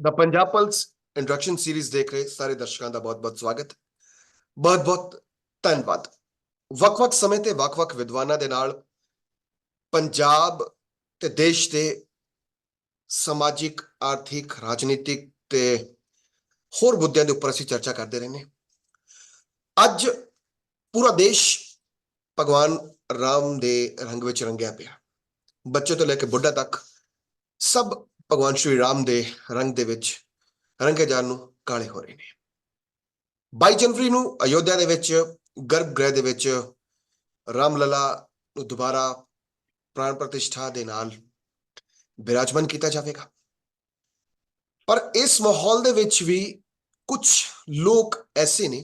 The Punjab pulse introduction series देख रहे सारे दर्शकों का बहुत बहुत स्वागत, बहुत बहुत धन्यवाद। ਵੱਖ-ਵੱਖ ਸਮੇਂ ਤੇ ਵੱਖ-ਵੱਖ ਵਿਦਵਾਨਾਂ ਦੇ ਨਾਲ ਪੰਜਾਬ ਤੇ ਦੇਸ਼ ਦੇ ਸਮਾਜਿਕ, ਆਰਥਿਕ, ਰਾਜਨੀਤਿਕ ਤੇ ਹੋਰ ਮੁੱਦਿਆਂ ਦੇ ਉੱਪਰ ਅਸੀਂ ਚਰਚਾ ਕਰਦੇ ਰਹਿੰਦੇ ਹਾਂ। ਅੱਜ ਪੂਰਾ ਦੇਸ਼ ਭਗਵਾਨ ਰਾਮ ਦੇ ਰੰਗ ਵਿੱਚ ਰੰਗਿਆ ਪਿਆ, ਬੱਚੇ ਤੋਂ ਲੈ ਕੇ ਬੁੱਢਾ ਤੱਕ ਸਭ ਭਗਵਾਨ ਸ਼੍ਰੀ ਰਾਮ ਦੇ ਰੰਗ ਦੇ ਵਿੱਚ ਰੰਗੇ ਜਾਣ ਨੂੰ ਕਾਲੇ ਹੋ ਰਹੇ ਨੇ। 22 ਜਨਵਰੀ ਨੂੰ ਅਯੋਧਿਆ ਦੇ ਵਿੱਚ ਗਰਭ ਗ੍ਰਹਿ ਦੇ ਵਿੱਚ ਰਾਮ ਲਲਾ ਨੂੰ ਦੁਬਾਰਾ ਪ੍ਰਾਣ ਪ੍ਰਤਿਸ਼ਠਾ ਦੇ ਨਾਲ ਬਿਰਾਜਮਾਨ ਕੀਤਾ ਜਾਵੇਗਾ। ਪਰ ਇਸ ਮਾਹੌਲ ਦੇ ਵਿੱਚ ਵੀ ਕੁਝ ਲੋਕ ਐਸੇ ਨੇ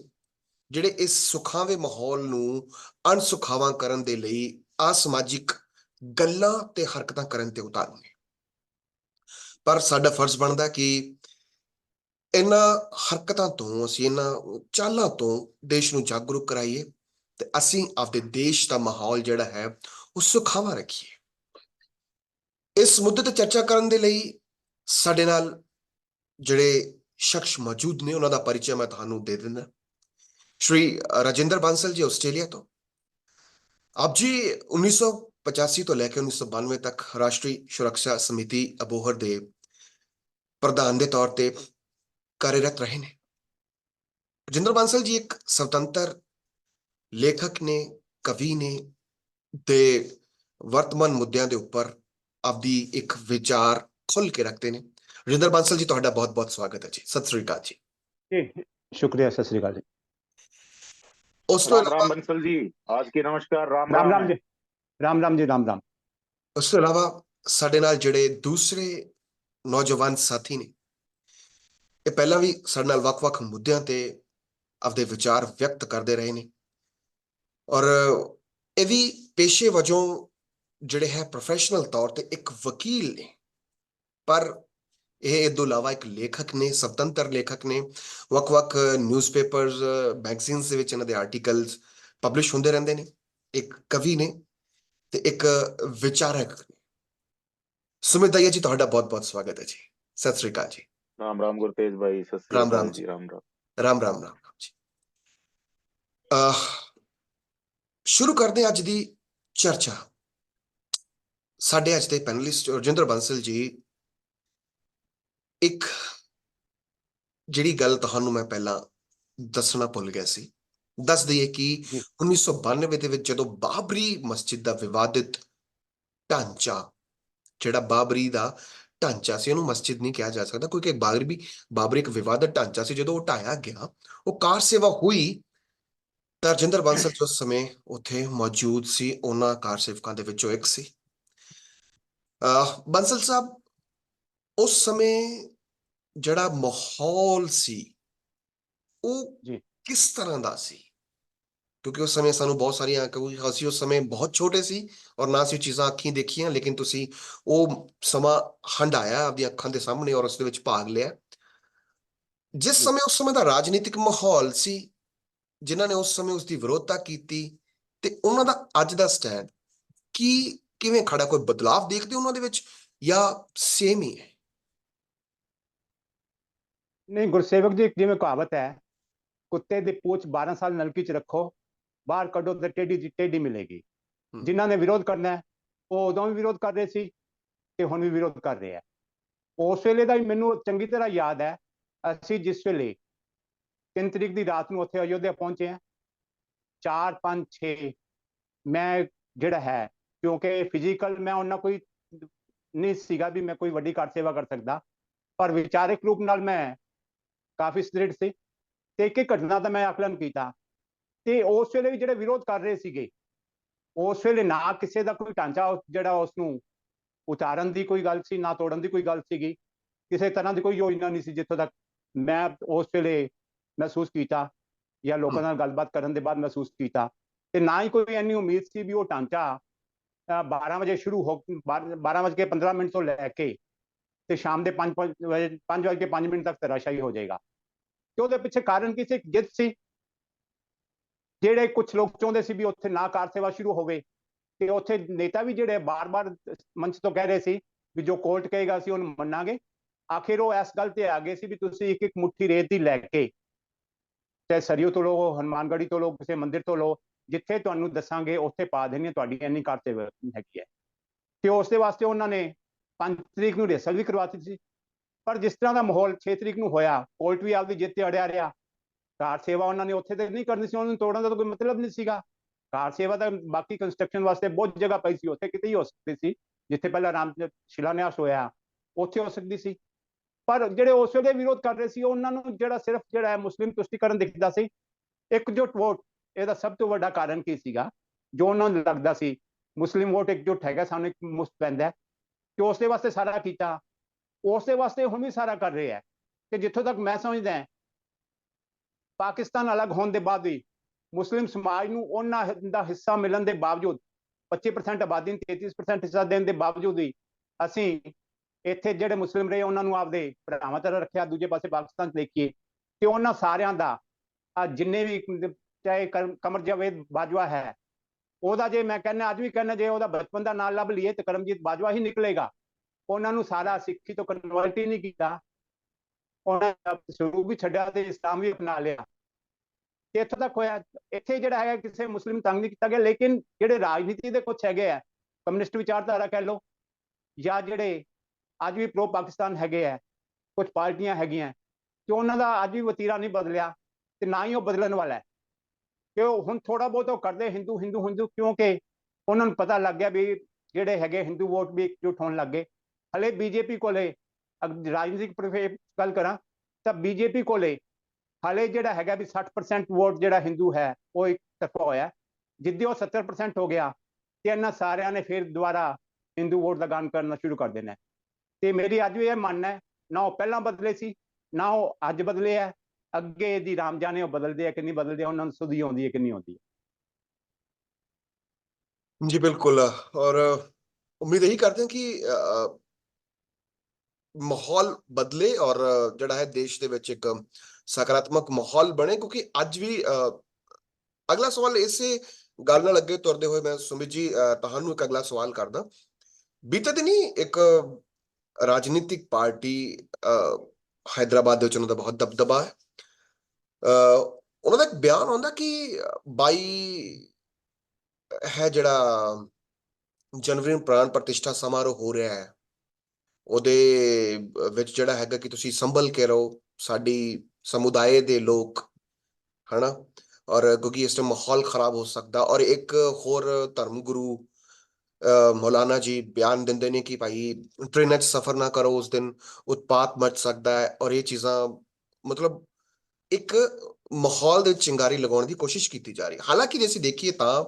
ਜਿਹੜੇ ਇਸ ਸੁਖਾਵੇਂ ਮਾਹੌਲ ਨੂੰ ਅਣਸੁਖਾਵਾਂ ਕਰਨ ਦੇ ਲਈ ਅਸਮਾਜਿਕ ਗੱਲਾਂ ਤੇ ਹਰਕਤਾਂ ਕਰਨ ਤੇ ਉਤਾਰੂ ਨੇ। ਪਰ ਸਾਡਾ ਫਰਜ਼ ਬਣਦਾ ਕਿ ਇਹਨਾਂ ਹਰਕਤਾਂ ਤੋਂ ਅਸੀਂ ਇਹਨਾਂ ਚਾਲਾਂ ਤੋਂ ਦੇਸ਼ ਨੂੰ ਜਾਗਰੂਕ ਕਰਾਈਏ ਤੇ ਅਸੀਂ ਆਪਦੇ ਦੇਸ਼ ਦਾ ਮਾਹੌਲ ਜਿਹੜਾ ਹੈ ਉਹ ਸੁਖਾਵਾਂ ਰੱਖੀਏ। ਇਸ ਮੁੱਦੇ ਤੇ ਚਰਚਾ ਕਰਨ ਦੇ ਲਈ ਸਾਡੇ ਨਾਲ ਜਿਹੜੇ ਸ਼ਖਸ ਮੌਜੂਦ ਨੇ ਉਹਨਾਂ ਦਾ ਪਰਿਚੈ ਮੈਂ ਤੁਹਾਨੂੰ ਦੇ ਦਿੰਦਾ। ਸ਼੍ਰੀ ਰਾਜਿੰਦਰ ਬਾਂਸਲ ਜੀ ਆਸਟ੍ਰੇਲੀਆ ਤੋਂ। ਆਪ ਜੀ 1985 ਤੋਂ ਲੈ ਕੇ 1992 ਤੱਕ ਰਾਸ਼ਟਰੀ ਸੁਰੱਖਿਆ ਸਮਿਤੀ ਅਬੋਹਰ ਦੇ ਪ੍ਰਧਾਨ ਦੇ ਤੌਰ ਤੇ कार्यरत रहे ने। राजिंदर बांसल जी एक स्वतंत्र लेखक ने, कवि ने ते वर्तमान मुद्दों के ऊपर आपदी एक विचार खुल के रखते हैं। राजिंदर बांसल जी तुहाडा बहुत बहुत स्वागत है जी। सत श्री अकाल जी। शुक्रिया। सत श्री अकाल जी। उस तो राम राम बंसल जी, आज की नमस्कार। राम राम राम जी। राम राम जी। राम राम। उस तो अलावा साडे नाल जिहड़े दूसरे नौजवान साथी ने ਇਹ ਪਹਿਲਾਂ ਵੀ ਸਾਡੇ ਨਾਲ ਵੱਖ-ਵੱਖ ਮੁੱਦਿਆਂ ਤੇ ਆਪਦੇ ਵਿਚਾਰ ਵਿਅਕਤ ਕਰਦੇ ਰਹੇ ਨੇ ਔਰ ਇਹ ਵੀ ਪੇਸ਼ੇ ਵਜੋਂ ਜਿਹੜੇ ਹੈ ਪ੍ਰੋਫੈਸ਼ਨਲ ਤੌਰ ਤੇ ਇੱਕ ਵਕੀਲ ਨੇ, ਪਰ ਇਹ ਤੋਂ ਇਲਾਵਾ ਇੱਕ ਲੇਖਕ ਨੇ, ਸੁਤੰਤਰ ਲੇਖਕ ਨੇ। ਵੱਖ-ਵੱਖ ਨਿਊਜ਼ਪੇਪਰਸ, ਮੈਗਜ਼ੀਨਸ ਦੇ ਵਿੱਚ ਇਹਨਾਂ ਦੇ ਆਰਟੀਕਲਸ ਪਬਲਿਸ਼ ਹੁੰਦੇ ਰਹਿੰਦੇ ਨੇ। ਇੱਕ ਕਵੀ ਨੇ ਤੇ ਇੱਕ ਵਿਚਾਰਕ ਨੇ। ਸੁਮਿਤ ਦਈਆ ਜੀ ਤੁਹਾਡਾ ਬਹੁਤ-ਬਹੁਤ ਸਵਾਗਤ ਹੈ ਜੀ। ਸਤਿ ਸ੍ਰੀ ਅਕਾਲ ਜੀ। राम राम गुरतेज भाई, सत श्री अकाल जी। राम राम राम राम राम राम जी। शुरू करते अज दी चर्चा। साडे अज दे पैनलिस्ट राजिंदर बांसल जी एक जिहड़ी गल तुहानू मैं पहला दसना भुल गया सी, दस दईए कि 1992 दे विच जदों बाबरी मस्जिद दा विवादित ढांचा, जिहड़ा बाबरी दा ढांचा से ਉਹਨੂੰ ਮਸਜਿਦ नहीं कहा जा सकता क्योंकि बाबरी एक विवादित ढांचा से ਜਦੋਂ ਉਹ ਢਾਇਆ ਗਿਆ, ਉਹ ਕਾਰ ਸੇਵਾ ਹੋਈ ਤਾਂ ਰਾਜਿੰਦਰ ਬਾਂਸਲ ਉਸ ਸਮੇਂ ਉੱਥੇ ਮੌਜੂਦ ਸੀ। ਉਹਨਾਂ ਕਾਰ ਸੇਵਕਾਂ ਦੇ ਵਿੱਚੋਂ ਇੱਕ ਸੀ। ਬਾਂਸਲ ਸਾਹਿਬ, ਉਸ ਸਮੇਂ ਜਿਹੜਾ ਮਾਹੌਲ ਸੀ ਉਹ ਕਿਸ ਤਰ੍ਹਾਂ ਦਾ ਸੀ? ਕਿਉਂਕਿ ਉਸ ਸਮੇਂ ਸਾਨੂੰ ਬਹੁਤ ਸਾਰੀਆਂ, ਅਸੀਂ ਉਸ ਸਮੇਂ ਬਹੁਤ ਛੋਟੇ ਸੀ ਔਰ ਨਾ ਅਸੀਂ ਚੀਜ਼ਾਂ ਅੱਖੀਂ ਦੇਖੀਆਂ, ਲੇਕਿਨ ਤੁਸੀਂ ਉਹ ਸਮਾਂ ਹੰਢਾਇਆ ਆਪਦੀਆਂ ਅੱਖਾਂ ਦੇ ਸਾਹਮਣੇ ਔਰ ਉਸ ਦੇ ਵਿੱਚ ਭਾਗ ਲਿਆ। ਜਿਸ ਸਮੇਂ ਉਸ ਸਮੇਂ ਦਾ ਰਾਜਨੀਤਿਕ ਮਾਹੌਲ ਸੀ, ਜਿਨ੍ਹਾਂ ਨੇ ਉਸ ਸਮੇਂ ਉਸ ਦੀ ਵਿਰੋਧਤਾ ਕੀਤੀ, ਤੇ ਉਹਨਾਂ ਦਾ ਅੱਜ ਦਾ ਸਟੈਂਡ ਕਿਵੇਂ ਖੜਾ? ਕੋਈ ਬਦਲਾਵ ਦੇਖਦੇ ਉਹਨਾਂ ਦੇ ਵਿੱਚ ਜਾਂ ਸੇਮ ਹੀ ਹੈ? ਨਹੀਂ ਗੁਰਸੇਵਕ ਜੀ, ਜਿਵੇਂ ਕਹਾਵਤ ਹੈ, ਕੁੱਤੇ ਦੀ ਪੂਛ 12 ਸਾਲ ਨਲਕੀ 'ਚ ਰੱਖੋ, ਬਾਹਰ ਕੱਢੋ ਤੇ ਟੇਢੀ ਮਿਲੇਗੀ। ਜਿਨ੍ਹਾਂ ਨੇ ਵਿਰੋਧ ਕਰਨਾ ਉਹ ਉਦੋਂ ਵੀ ਵਿਰੋਧ ਕਰ ਰਹੇ ਸੀ ਤੇ ਹੁਣ ਵੀ ਵਿਰੋਧ ਕਰ ਰਹੇ ਆ। ਉਸ ਵੇਲੇ ਦਾ ਮੈਨੂੰ ਚੰਗੀ ਤਰ੍ਹਾਂ ਯਾਦ ਹੈ, ਅਸੀਂ ਜਿਸ ਵੇਲੇ 3 ਤਰੀਕ ਦੀ ਰਾਤ ਨੂੰ ਉੱਥੇ ਅਯੋਧਿਆ ਪਹੁੰਚੇ ਹਾਂ, 4, 5, 6 ਮੈਂ ਜਿਹੜਾ ਹੈ, ਕਿਉਂਕਿ ਫਿਜ਼ੀਕਲ ਮੈਂ ਉਹਨਾਂ ਕੋਈ ਨਹੀਂ ਸੀਗਾ ਵੀ ਮੈਂ ਕੋਈ ਵੱਡੀ ਕਾਰ ਸੇਵਾ ਕਰ ਸਕਦਾ, ਪਰ ਵਿਚਾਰਿਕ ਰੂਪ ਨਾਲ ਮੈਂ ਕਾਫੀ ਸਟ੍ਰਿਕਟ ਸੀ ਤੇ ਇੱਕ ਘਟਨਾ ਦਾ ਮੈਂ ਆਕਲਨ ਕੀਤਾ। ਤੇ ਉਸ ਵੇਲੇ ਵੀ ਜਿਹੜੇ ਵਿਰੋਧ ਕਰ ਰਹੇ ਸੀਗੇ, ਉਸ ਵੇਲੇ ਨਾ ਕਿਸੇ ਦਾ ਕੋਈ ਢਾਂਚਾ ਜਿਹੜਾ ਉਸ ਨੂੰ ਉਤਾਰਨ ਦੀ ਕੋਈ ਗੱਲ ਸੀ, ਨਾ ਤੋੜਨ ਦੀ ਕੋਈ ਗੱਲ ਸੀਗੀ। ਕਿਸੇ ਤਰ੍ਹਾਂ ਦੀ ਕੋਈ ਯੋਜਨਾ ਨਹੀਂ ਸੀ ਜਿੱਥੋਂ ਤੱਕ ਮੈਂ ਉਸ ਵੇਲੇ ਮਹਿਸੂਸ ਕੀਤਾ ਜਾਂ ਲੋਕਾਂ ਨਾਲ ਗੱਲਬਾਤ ਕਰਨ ਦੇ ਬਾਅਦ ਮਹਿਸੂਸ ਕੀਤਾ। ਤੇ ਨਾ ਹੀ ਕੋਈ ਇੰਨੀ ਉਮੀਦ ਸੀ ਵੀ ਉਹ ਢਾਂਚਾ 12 ਵਜੇ ਸ਼ੁਰੂ ਹੋ, 12:15 ਤੋਂ ਲੈ ਕੇ ਤੇ ਸ਼ਾਮ ਦੇ 5:05 ਤੱਕ ਤਰਾਸ਼ਾਈ ਹੋ ਜਾਏਗਾ। ਤੇ ਉਹਦੇ ਪਿੱਛੇ ਕਾਰਨ ਕੀ ਸੀ? ਜਿੱਤ ਸੀ। ਜਿਹੜੇ ਕੁਝ ਲੋਕ ਚਾਹੁੰਦੇ ਸੀ ਵੀ ਉੱਥੇ ਨਾ ਕਾਰ ਸੇਵਾ ਸ਼ੁਰੂ ਹੋਵੇ, ਤੇ ਉੱਥੇ ਨੇਤਾ ਵੀ ਜਿਹੜੇ ਬਾਰ-ਬਾਰ ਮੰਚ ਤੋਂ ਕਹਿ ਰਹੇ ਸੀ ਵੀ ਜੋ ਕੋਰਟ ਕਹੇਗਾ ਅਸੀਂ ਉਹਨੂੰ ਮੰਨਾਂਗੇ। ਆਖਿਰ ਉਹ ਇਸ ਗੱਲ ਤੇ ਆ ਗਏ ਸੀ ਵੀ ਤੁਸੀਂ ਇੱਕ ਇੱਕ ਮੁੱਠੀ ਰੇਤ ਹੀ ਲੈ ਕੇ, ਚਾਹੇ ਸਰੀਓ ਤੋਂ ਲਓ, ਹਨੂੰਮਾਨਗੜ੍ਹੀ ਤੋਂ ਲਓ, ਕਿਸੇ ਮੰਦਿਰ ਤੋਂ ਲਓ, ਜਿੱਥੇ ਤੁਹਾਨੂੰ ਦੱਸਾਂਗੇ ਉੱਥੇ ਪਾ ਦੇਣੀ ਹੈ, ਤੁਹਾਡੀ ਇੰਨੀ ਕਰਤੇ ਹੈਗੀ ਹੈ। ਤੇ ਉਸ ਦੇ ਵਾਸਤੇ ਉਹਨਾਂ ਨੇ 5 ਤਰੀਕ ਨੂੰ ਰਿਹਰਸਲ ਵੀ ਕਰਵਾਤੀ ਸੀ। ਪਰ ਜਿਸ ਤਰ੍ਹਾਂ ਦਾ ਮਾਹੌਲ 6 ਤਰੀਕ ਨੂੰ ਹੋਇਆ, ਕੋਰਟ ਵੀ ਆਪਦੀ ਜਿੱਤ ਤੇ ਅੜਿਆ ਰਿਹਾ। ਕਾਰ ਸੇਵਾ ਉਹਨਾਂ ਨੇ ਉੱਥੇ ਤੇ ਨਹੀਂ ਕਰਨੀ ਸੀ, ਉਹਨਾਂ ਨੂੰ ਤੋੜਨ ਦਾ ਤਾਂ ਕੋਈ ਮਤਲਬ ਨਹੀਂ ਸੀਗਾ। ਕਾਰ ਸੇਵਾ ਤਾਂ ਬਾਕੀ ਕੰਸਟਰਕਸ਼ਨ ਵਾਸਤੇ ਬਹੁਤ ਜਗ੍ਹਾ ਪਈ ਸੀ, ਉੱਥੇ ਕਿਤੇ ਹੀ ਹੋ ਸਕਦੀ ਸੀ, ਜਿੱਥੇ ਪਹਿਲਾਂ ਰਾਮ ਸ਼ਿਲਾਨਿਆਸ ਹੋਇਆ ਉੱਥੇ ਹੋ ਸਕਦੀ ਸੀ। ਪਰ ਜਿਹੜੇ ਉਸ ਵੇਲੇ ਵਿਰੋਧ ਕਰ ਰਹੇ ਸੀ, ਉਹਨਾਂ ਨੂੰ ਜਿਹੜਾ ਸਿਰਫ ਜਿਹੜਾ ਮੁਸਲਿਮ ਤੁਸ਼ਟੀਕਰਨ ਦਿਖਦਾ ਸੀ, ਇਕਜੁੱਟ ਵੋਟ, ਇਹਦਾ ਸਭ ਤੋਂ ਵੱਡਾ ਕਾਰਨ ਕੀ ਸੀਗਾ? ਜੋ ਉਹਨਾਂ ਨੂੰ ਲੱਗਦਾ ਸੀ ਮੁਸਲਿਮ ਵੋਟ ਇਕਜੁੱਟ ਹੈਗਾ, ਸਾਨੂੰ ਇੱਕ ਮੁਫਤ ਪੈਂਦਾ, ਕਿ ਉਸ ਦੇ ਵਾਸਤੇ ਸਾਰਾ ਕੀਤਾ, ਉਸ ਦੇ ਵਾਸਤੇ ਹੁਣ ਵੀ ਸਾਰਾ ਕਰ ਰਹੇ ਹੈ। ਕਿ ਜਿੱਥੋਂ ਤੱਕ ਮੈਂ ਸਮਝਦਾ, ਪਾਕਿਸਤਾਨ ਅਲੱਗ ਹੋਣ ਦੇ ਬਾਅਦ ਵੀ ਮੁਸਲਿਮ ਸਮਾਜ ਨੂੰ ਉਹਨਾਂ ਦਾ ਹਿੱਸਾ ਮਿਲਣ ਦੇ ਬਾਵਜੂਦ, 25% ਆਬਾਦੀ ਨੂੰ 33% ਹਿੱਸਾ ਦੇਣ ਦੇ ਬਾਵਜੂਦ ਵੀ ਅਸੀਂ ਇੱਥੇ ਜਿਹੜੇ ਮੁਸਲਿਮ ਰਹੇ ਉਹਨਾਂ ਨੂੰ ਆਪਦੇ ਭਰਾਵਾਂ ਤਰ੍ਹਾਂ ਰੱਖਿਆ। ਦੂਜੇ ਪਾਸੇ ਪਾਕਿਸਤਾਨ ਦੇਖੀਏ ਤੇ ਉਹਨਾਂ ਸਾਰਿਆਂ ਦਾ ਜਿੰਨੇ ਵੀ, ਚਾਹੇ ਕਮਰ ਜਾਵੇਦ ਬਾਜਵਾ ਹੈ, ਉਹਦਾ ਜੇ ਮੈਂ ਕਹਿੰਦਾ, ਅੱਜ ਵੀ ਕਹਿੰਦਾ, ਜੇ ਉਹਦਾ ਬਚਪਨ ਦਾ ਨਾਂ ਲੱਭ ਲਈਏ ਤੇ ਕਰਮਜੀਤ ਬਾਜਵਾ ਹੀ ਨਿਕਲੇਗਾ। ਉਹਨਾਂ ਨੂੰ ਸਾਰਾ ਸਿੱਖੀ ਤੋਂ ਕਨਵਰਟ ਹੀ ਨਹੀਂ ਕੀਤਾ, ਉਹਨਾਂ ਸਰੂਪ ਵੀ ਛੱਡਿਆ ਤੇ ਇਸਲਾਮ ਵੀ ਅਪਣਾ ਲਿਆ। ਤੇ ਇੱਥੋਂ ਤੱਕ ਹੋਇਆ, ਇੱਥੇ ਜਿਹੜਾ ਹੈਗਾ ਕਿਸੇ ਮੁਸਲਿਮ ਤੰਗ ਨਹੀਂ ਕੀਤਾ ਗਿਆ। ਲੇਕਿਨ ਜਿਹੜੇ ਰਾਜਨੀਤੀ ਦੇ ਕੁਛ ਹੈਗੇ ਆ, ਕਮਿਊਨਿਸਟ ਵਿਚਾਰਧਾਰਾ ਕਹਿ ਲਓ, ਜਾਂ ਜਿਹੜੇ ਅੱਜ ਵੀ ਪ੍ਰੋ ਪਾਕਿਸਤਾਨ ਹੈਗੇ ਆ, ਕੁਝ ਪਾਰਟੀਆਂ ਹੈਗੀਆਂ, ਕਿ ਉਹਨਾਂ ਦਾ ਅੱਜ ਵੀ ਵਤੀਰਾ ਨਹੀਂ ਬਦਲਿਆ ਤੇ ਨਾ ਹੀ ਉਹ ਬਦਲਣ ਵਾਲਾ ਹੈ। ਕਿ ਉਹ ਹੁਣ ਥੋੜਾ ਬਹੁਤ ਉਹ ਕਰਦੇ ਹਿੰਦੂ ਹਿੰਦੂ ਹਿੰਦੂ, ਕਿਉਂਕਿ ਉਹਨਾਂ ਨੂੰ ਪਤਾ ਲੱਗ ਗਿਆ ਵੀ ਜਿਹੜੇ ਹੈਗੇ ਹਿੰਦੂ ਵੋਟ ਵੀ ਇਕਜੁੱਟ ਹੋਣ ਲੱਗ ਗਏ। ਹਲੇ ਬੀਜੇਪੀ ਕੋਲੇ, ਰਾਜਨੀਤਿਕ ਗੱਲ ਕਰਾਂ ਤਾਂ ਬੀਜੇਪੀ ਕੋਲੇ ਹਾਲੇ ਜਿਹੜਾ ਹੈਗਾ ਵੀ 60% ਵੋਟ ਜਿਹੜਾ ਹਿੰਦੂ ਹੈ ਉਹ ਇੱਕ ਤਰਫਾ ਹੋਇਆ। ਜਿੱਦੇ ਉਹ 70% ਹੋ ਗਿਆ ਤੇ ਇਹਨਾਂ ਸਾਰਿਆਂ ਨੇ ਫਿਰ ਦੁਬਾਰਾ ਹਿੰਦੂ ਵੋਟ ਦਾ ਗਾਨ ਕਰਨਾ ਸ਼ੁਰੂ ਕਰ ਦੇਣਾ। ਤੇ ਮੇਰੀ ਅੱਜ ਵੀ ਇਹ ਮੰਨਣਾ ਹੈ, ਨਾ ਉਹ ਪਹਿਲਾਂ ਬਦਲੇ ਸੀ, ਨਾ ਉਹ ਅੱਜ ਬਦਲੇ ਹੈ। ਅੱਗੇ ਦੀ ਰਾਮ ਜਾਣੇ ਉਹ ਬਦਲਦੇ ਆ ਕਿ ਨਹੀਂ ਬਦਲਦੇ, ਉਹਨਾਂ ਨੂੰ ਸੁਧੀ ਆਉਂਦੀ ਹੈ ਕਿ ਨਹੀਂ ਆਉਂਦੀ। ਜੀ ਬਿल्कुल। और उम्मीद यही करते हैं कि ਮਾਹੌਲ ਬਦਲੇ ਔਰ ਜਿਹੜਾ ਹੈ ਦੇਸ਼ ਦੇ ਵਿੱਚ ਇੱਕ ਸਕਾਰਾਤਮਕ ਮਾਹੌਲ ਬਣੇ, ਕਿਉਂਕਿ ਅੱਜ ਵੀ ਅਗਲਾ ਸਵਾਲ ਇਸੇ ਗੱਲ ਨਾਲ ਅੱਗੇ ਤੁਰਦੇ ਹੋਏ ਮੈਂ ਸੁਮਿਤ ਜੀ ਤੁਹਾਨੂੰ ਇੱਕ ਅਗਲਾ ਸਵਾਲ ਕਰਦਾ। ਬੀਤੇ ਦਿਨੀ ਇੱਕ ਰਾਜਨੀਤਿਕ ਪਾਰਟੀ ਹੈਦਰਾਬਾਦ ਦੇ ਵਿੱਚ ਉਹਨਾਂ ਦਾ ਬਹੁਤ ਦਬਦਬਾ ਹੈ, ਉਹਨਾਂ ਦਾ ਇੱਕ ਬਿਆਨ ਆਉਂਦਾ ਕਿ 22 ਹੈ ਜਿਹੜਾ ਜਨਵਰੀ ਨੂੰ ਪ੍ਰਾਣ ਪ੍ਰਤਿਸ਼ਠਾ ਸਮਾਰੋਹ ਹੋ ਰਿਹਾ ਹੈ, ਉਹਦੇ ਵਿੱਚ ਜਿਹੜਾ ਹੈਗਾ ਕਿ ਤੁਸੀਂ ਸੰਭਲ ਕੇ ਰਹੋ ਸਾਡੀ ਸਮੁਦਾਇ ਦੇ ਲੋਕ, ਹਨਾ। ਔਰ ਕਿਉਂਕਿ ਇਸ ਤੋਂ ਮਾਹੌਲ ਖਰਾਬ ਹੋ ਸਕਦਾ। ਔਰ ਇੱਕ ਹੋਰ ਧਰਮ ਗੁਰੂ ਮੌਲਾਨਾ ਜੀ ਬਿਆਨ ਦਿੰਦੇ ਨੇ ਕਿ ਭਾਈ ਟ੍ਰੇਨਾਂ 'ਚ ਸਫ਼ਰ ਨਾ ਕਰੋ, ਉਸ ਦਿਨ ਉਤਪਾਤ ਮਚ ਸਕਦਾ ਹੈ। ਔਰ ਇਹ ਚੀਜ਼ਾਂ ਮਤਲਬ ਇੱਕ ਮਾਹੌਲ ਦੇ ਵਿੱਚ ਚਿੰਗਾਰੀ ਲਗਾਉਣ ਦੀ ਕੋਸ਼ਿਸ਼ ਕੀਤੀ ਜਾ ਰਹੀ ਹੈ। ਹਾਲਾਂਕਿ ਜੇ ਅਸੀਂ ਦੇਖੀਏ ਤਾਂ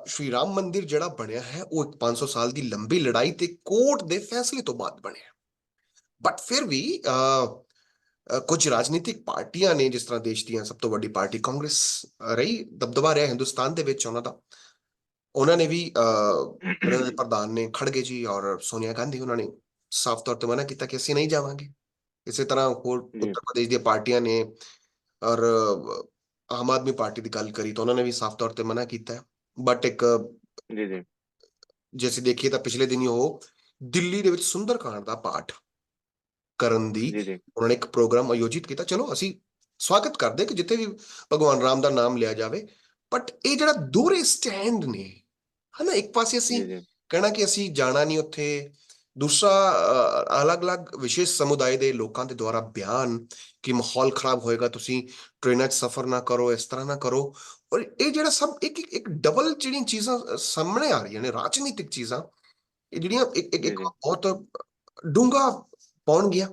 ਸ਼੍ਰੀ ਰਾਮ ਮੰਦਿਰ ਜਿਹੜਾ ਬਣਿਆ ਹੈ ਉਹ ਇੱਕ 500 ਸਾਲ ਦੀ ਲੰਬੀ ਲੜਾਈ ਤੇ ਕੋਰਟ ਦੇ ਫੈਸਲੇ ਤੋਂ ਬਾਅਦ ਬਣਿਆ, ਬਟ ਫਿਰ ਵੀ ਕੁਝ ਰਾਜਨੀਤਿਕ ਪਾਰਟੀਆਂ ਨੇ, ਜਿਸ ਤਰ੍ਹਾਂ ਦੇਸ਼ ਦੀਆਂ ਸਭ ਤੋਂ ਵੱਡੀ ਪਾਰਟੀ ਕਾਂਗਰਸ ਰਹੀ, ਦਬਦਬਾ ਰਿਹਾ ਹਿੰਦੁਸਤਾਨ ਦੇ ਵਿੱਚ ਉਹਨਾਂ ਦਾ। ਉਹਨਾਂ ਨੇ ਵੀ ਉਹਨਾਂ ਦੇ ਪ੍ਰਧਾਨ ਨੇ ਖੜਗੇ ਜੀ ਔਰ ਸੋਨੀਆ ਗਾਂਧੀ, ਉਹਨਾਂ ਨੇ ਸਾਫ਼ ਤੌਰ ਤੇ ਮਨਾ ਕੀਤਾ ਕਿ ਅਸੀਂ ਨਹੀਂ ਜਾਵਾਂਗੇ। ਇਸੇ ਤਰ੍ਹਾਂ ਹੋਰ ਉੱਤਰ ਪ੍ਰਦੇਸ਼ ਦੀਆਂ ਪਾਰਟੀਆਂ ਨੇ, ਔਰ ਆਮ ਆਦਮੀ ਪਾਰਟੀ ਦੀ ਗੱਲ ਕਰੀ ਤਾਂ ਉਹਨਾਂ ਨੇ ਵੀ ਸਾਫ਼ ਤੌਰ ਤੇ ਮਨਾ ਕੀਤਾ ਹੈ। ਬਟ ਇੱਕ ਜੇ ਅਸੀਂ ਦੇਖੀਏ ਤਾਂ ਪਿਛਲੇ ਦਿਨੀ ਉਹ ਦਿੱਲੀ ਦੇ ਵਿੱਚ ਸੁੰਦਰਕਾਂਡ ਦਾ ਪਾਠ ਕਰਨ ਦੀ ਉਹਨਾਂ ਨੇ ਇੱਕ ਪ੍ਰੋਗਰਾਮ ਆਯੋਜਿਤ ਕੀਤਾ। ਚਲੋ ਅਸੀਂ ਸਵਾਗਤ ਕਰਦੇ ਕਿ ਜਿੱਥੇ ਵੀ ਭਗਵਾਨ ਰਾਮ ਦਾ ਨਾਮ ਲਿਆ ਜਾਵੇ, ਬਟ ਇਹ ਜਿਹੜਾ ਦੋਹਰੇ ਸਟੈਂਡ ਨੇ, ਹਨਾ, ਇੱਕ ਪਾਸੇ ਅਸੀਂ ਕਹਿਣਾ ਕਿ ਅਸੀਂ ਜਾਣਾ ਨਹੀਂ ਉੱਥੇ, ਦੂਸਰਾ ਅਲੱਗ-ਅਲੱਗ ਵਿਸ਼ੇਸ਼ ਸਮੁਦਾਇ ਦੇ ਲੋਕਾਂ ਦੇ ਦੁਆਰਾ ਬਿਆਨ ਕਿ ਮਾਹੌਲ ਖਰਾਬ ਹੋਏਗਾ, ਤੁਸੀਂ ਟ੍ਰੇਨਾਂ 'ਚ ਸਫ਼ਰ ਨਾ ਕਰੋ, ਇਸ ਤਰ੍ਹਾਂ ਨਾ ਕਰੋ। ਔਰ ਇਹ ਜਿਹੜਾ ਸਭ ਇੱਕ ਡਬਲ ਜਿਹੜੀਆਂ ਚੀਜ਼ਾਂ ਸਾਹਮਣੇ ਆ ਰਹੀਆਂ ਨੇ, ਰਾਜਨੀਤਿਕ ਚੀਜ਼ਾਂ, ਇਹ ਜਿਹੜੀਆਂ ਇੱਕ ਬਹੁਤ ਡੂੰਘਾ ਪਾਉਣਗੀਆਂ,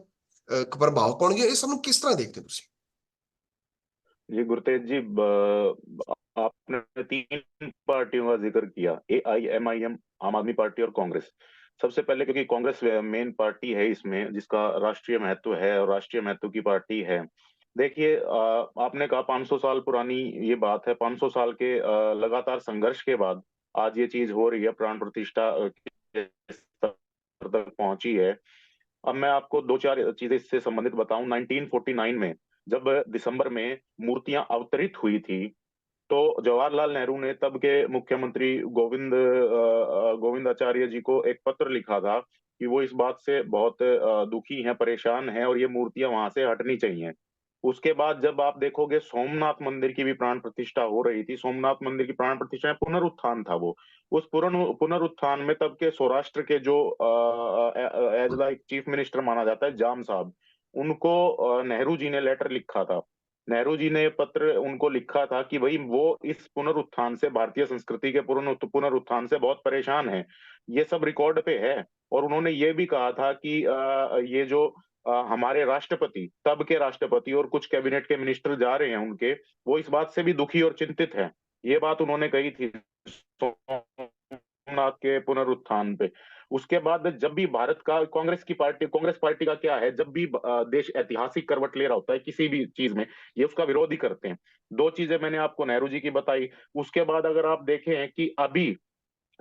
ਪ੍ਰਭਾਵ ਪਾਉਣਗੀਆਂ। ਇਹ ਸਭ ਨੂੰ ਕਿਸ ਤਰ੍ਹਾਂ ਦੇਖਦੇ ਤੁਸੀਂ? जी गुरतेज जी, आपने 3 पार्टियों का जिक्र किया, AIMIM, आम आदमी पार्टी और कांग्रेस। सबसे पहले, क्योंकि कांग्रेस मेन पार्टी है इसमें, जिसका राष्ट्रीय महत्व है और राष्ट्रीय महत्व की पार्टी है। देखिए, आपने कहा 500 साल पुरानी ये बात है। 500 साल के लगातार संघर्ष के बाद आज ये चीज हो रही है, प्राण प्रतिष्ठा के स्तर तक पहुंची है। अब मैं आपको 2-4 चीजें इससे संबंधित बताऊं। 1949 में जब दिसंबर में मूर्तियां अवतरित हुई थी, तो जवाहरलाल नेहरू ने तब के मुख्यमंत्री गोविंदाचार्य जी को एक पत्र लिखा था कि वो इस बात से बहुत दुखी हैं, परेशान हैं और ये मूर्तियां वहां से हटनी चाहिए। उसके बाद जब आप देखोगे सोमनाथ मंदिर की भी प्राण प्रतिष्ठा हो रही थी। सोमनाथ मंदिर की प्राण प्रतिष्ठा में पुनरुत्थान था वो। उस पुनरुत्थान में तब के सौराष्ट्र के जो एज लाइक चीफ मिनिस्टर माना जाता है जाम साहब, उनको नेहरू जी ने लेटर लिखा था। नेहरू जी ने पत्र उनको लिखा था कि भाई वो इस पुनरुत्थान से, भारतीय संस्कृति के पुनरुत्थान से बहुत परेशान है। ये सब रिकॉर्ड पे है। और उन्होंने ये भी कहा था कि ये जो हमारे राष्ट्रपति, तब के राष्ट्रपति और कुछ कैबिनेट के मिनिस्टर जा रहे हैं उनके, वो इस बात से भी दुखी और चिंतित है। ये बात उन्होंने कही थी सोमनाथ के पुनरुत्थान पे। उसके बाद जब भी भारत का कांग्रेस पार्टी का क्या है, जब भी देश ऐतिहासिक करवट ले रहा होता है किसी भी चीज में, ये उसका विरोध ही करते हैं। दो चीजें मैंने आपको नेहरू जी की बताई। उसके बाद अगर आप देखें कि अभी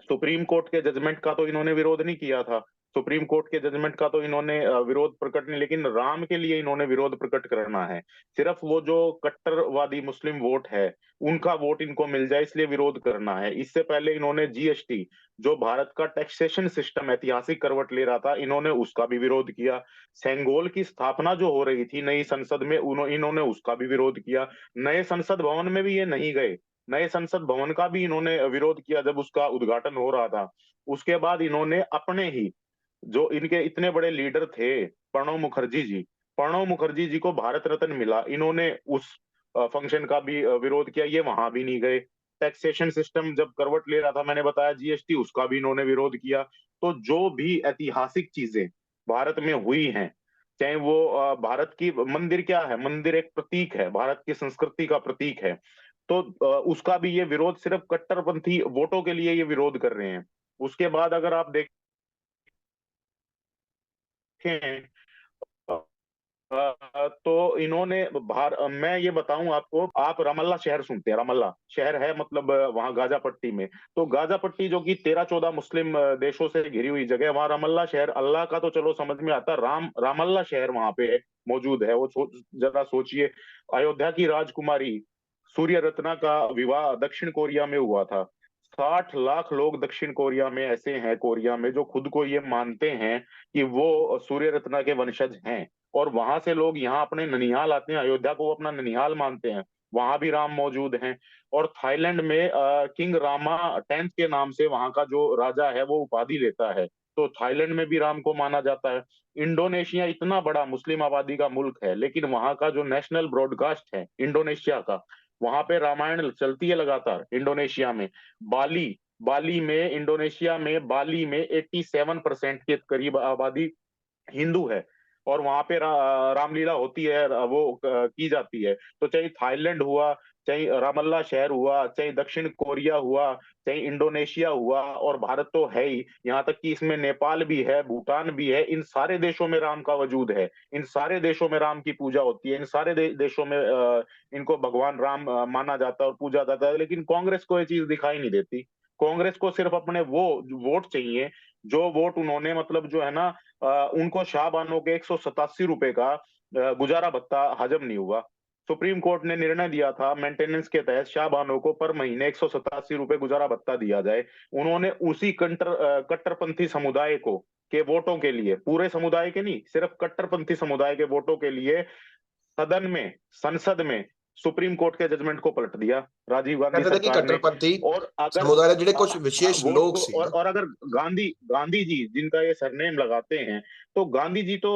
सुप्रीम कोर्ट के जजमेंट का तो इन्होंने विरोध नहीं किया था। सुप्रीम कोर्ट के जजमेंट का तो इन्होंने विरोध प्रकट नहीं, लेकिन राम के लिए इन्होंने विरोध प्रकट करना है। सिर्फ वो जो कट्टरवादी मुस्लिम वोट है, उनका वोट इनको मिल जाए इसलिए विरोध करना है। इससे पहले इन्होंने जीएसटी, जो भारत का टैक्सेशन सिस्टम ऐतिहासिक करवट ले रहा था, इन्होंने उसका भी विरोध किया। सेंगोल की स्थापना जो हो रही थी नई संसद में, इन्होंने उसका भी विरोध किया। नए संसद भवन में भी ये नहीं गए। नए संसद भवन का भी इन्होंने विरोध किया जब उसका उद्घाटन हो रहा था। उसके बाद इन्होंने अपने ही, जो इनके इतने बड़े लीडर थे, प्रणब मुखर्जी जी को भारत रत्न मिला, इन्होंने उस फंक्शन का भी विरोध किया, ये वहां भी नहीं गए। टैक्सेशन सिस्टम जब करवट ले रहा था, मैंने बताया जीएसटी, उसका भी इन्होंने विरोध किया। तो जो भी ऐतिहासिक चीजें भारत में हुई हैं, चाहे वो भारत की, मंदिर क्या है, मंदिर एक प्रतीक है, भारत की संस्कृति का प्रतीक है। तो उसका भी ये विरोध सिर्फ कट्टरपंथी वोटों के लिए ये विरोध कर रहे हैं। उसके बाद अगर आप देखें तो इन्होंने मैं ये बताऊं आपको, आप रामल्ला शहर सुनते हैं, रामल्ला शहर है मतलब वहां गाजा पट्टी में। तो गाजा पट्टी जो कि 13-14 मुस्लिम देशों से घिरी हुई जगह है, वहां रामल्ला शहर, अल्लाह का तो चलो समझ में आता, रामल्ला शहर वहां पे मौजूद है। वो जरा सोचिए, अयोध्या की राजकुमारी सूर्य रत्ना का विवाह दक्षिण कोरिया में हुआ था। 60 लाख लोग दक्षिण कोरिया में ऐसे हैं, कोरिया में, जो खुद को ये मानते हैं कि वो सूर्य रत्ना के वंशज हैं। और वहां से लोग यहाँ अपने ननिहाल आते हैं, अयोध्या को वो अपना ननिहाल मानते हैं। वहां भी राम मौजूद हैं। और थाईलैंड में किंग रामा 10th के नाम से वहां का जो राजा है वो उपाधि लेता है। तो थाईलैंड में भी राम को माना जाता है। इंडोनेशिया इतना बड़ा मुस्लिम आबादी का मुल्क है, लेकिन वहां का जो नेशनल ब्रॉडकास्ट है इंडोनेशिया का, वहां पे रामायण चलती है लगातार। इंडोनेशिया में बाली बाली में इंडोनेशिया में बाली में 87% के करीब आबादी हिंदू है। और वहां पे रामलीला होती है, वो की जाती है। तो चाहे थाईलैंड हुआ, चाहे रामल्ला शहर हुआ, चाहे दक्षिण कोरिया हुआ, चाहे इंडोनेशिया हुआ, और भारत तो है ही, यहाँ तक कि इसमें नेपाल भी है, भूटान भी है, इन सारे देशों में राम का वजूद है। इन सारे देशों में राम की पूजा होती है। इन सारे देशों में इनको भगवान राम माना जाता है और पूजा जाता है। लेकिन कांग्रेस को ये चीज दिखाई नहीं देती। कांग्रेस को सिर्फ अपने वो वोट चाहिए, जो वोट उन्होंने मतलब जो है ना, उनको शाहबानो के 187 रुपए का गुजारा भत्ता हजम नहीं हुआ। सुप्रीम कोर्ट ने निर्णय दिया था मेंटेनेंस के तहत शाहबानो को पर महीने 187 रुपए गुजारा भत्ता दिया जाए। उन्होंने उसी कट्टरपंथी समुदाय को के वोटों के लिए, पूरे समुदाय के नहीं, सिर्फ कट्टरपंथी समुदाय के वोटों के लिए सदन में, संसद में सुप्रीम कोर्ट के जजमेंट को पलट दिया राजीव गांधी कहते थे कि सरकार ने। कट्टरपंथी और अगर समुदाय ਜਿਹੜੇ कुछ विशेष वोट लोग को, ਸੀ और अगर गांधी गांधी जी जिनका ये सरनेम लगाते हैं, तो गांधी जी तो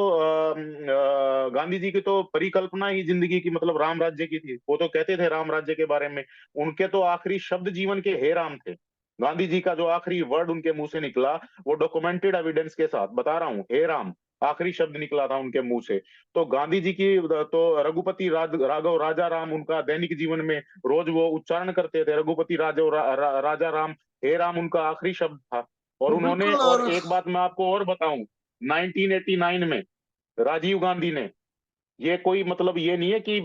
गांधी जी की तो परिकल्पना ही जिंदगी की मतलब राम राज्य की थी। वो तो कहते थे राम राज्य के बारे में। उनके तो आखिरी शब्द जीवन के हे राम थे। गांधी जी का जो आखिरी वर्ड उनके मुंह से निकला, वो डॉक्यूमेंटेड एविडेंस के साथ बता रहा हूँ, हे राम आखिरी शब्द निकला था उनके मुंह से। तो गांधी जी की तो रघुपति राघव राजा राम उनका दैनिक जीवन में रोज वो उच्चारण करते थे, रघुपति राघव राजा राम, हे राम उनका आखिरी शब्द था। और उन्होंने, बिल्कुल। और और एक बात मैं आपको और बताऊं, 1989 में राजीव गांधी ने, ये कोई मतलब ये नहीं है कि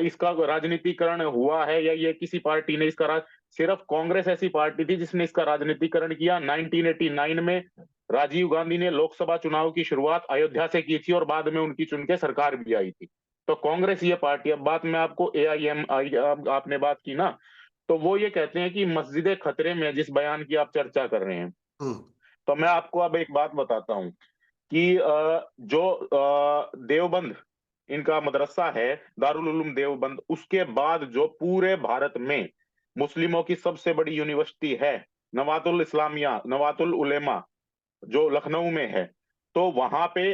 इसका राजनीतिकरण हुआ है या ये किसी पार्टी ने इसका सिर्फ कांग्रेस ऐसी पार्टी थी जिसने इसका राजनीतिकरण किया। 1989 में राजीव गांधी ने लोकसभा चुनाव की शुरुआत अयोध्या से की थी और बाद में उनकी चुन के सरकार भी आई थी। तो कांग्रेस ये पार्टी, अब बात मैं आपको एआईएम आपने बात की ना, तो वो ये कहते हैं कि मस्जिद खतरे में, जिस बयान की आप चर्चा कर रहे हैं, हम्म। तो मैं आपको अब एक बात बताता हूँ कि जो देवबंद इनका मदरसा है, दारुल उलूम देवबंद, उसके बाद जो पूरे भारत में मुस्लिमों की सबसे बड़ी यूनिवर्सिटी है, नवातुल इस्लामिया, नवातुल उलेमा, जो लखनऊ में है, तो वहां पे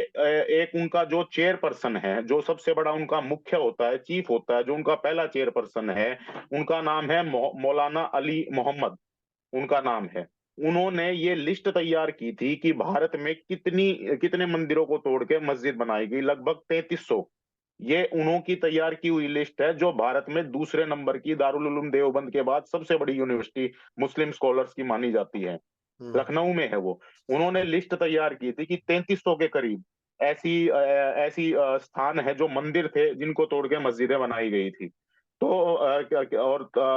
एक उनका जो चेयरपर्सन है, जो सबसे बड़ा उनका मुख्य होता है, चीफ होता है, जो उनका पहला चेयरपर्सन है, उनका नाम है मौलाना अली मोहम्मद, उनका नाम है। उन्होंने ये लिस्ट तैयार की थी कि भारत में कितने मंदिरों को तोड़ के मस्जिद बनाई गई, लगभग 3300। ये उन्हों की तैयार की हुई लिस्ट है, जो भारत में दूसरे नंबर की दारुल उलूम देवबंद के बाद सबसे बड़ी यूनिवर्सिटी मुस्लिम स्कॉलर्स की मानी जाती है। हम्म। लखनऊ में है वो। उन्होंने लिस्ट तैयार की थी कि 3300 के करीब ऐसी स्थान है जो मंदिर थे, जिनको तोड़ के मस्जिदें बनाई गई थी। तो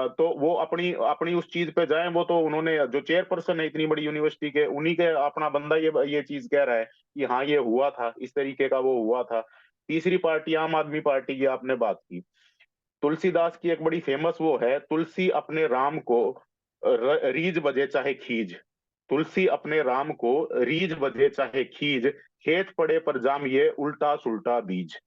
तो वो अपनी अपनी उस चीज पे जाएं, वो तो उन्होंने, जो चेयरपर्सन है इतनी बड़ी यूनिवर्सिटी के, उन्हीं के अपना बंदा ये चीज कह रहा है कि हाँ ये हुआ था, इस तरीके का वो हुआ था। तीसरी पार्टी आम आदमी पार्टी की आपने बात की। तुलसीदास की एक बड़ी फेमस वो है, तुलसी अपने राम को रीझ बजे चाहे खींच। तुलसी अपने राम को रीझ बजे चाहे खींच, खेत पड़े पर जामिए उल्टा सुल्टा बीज।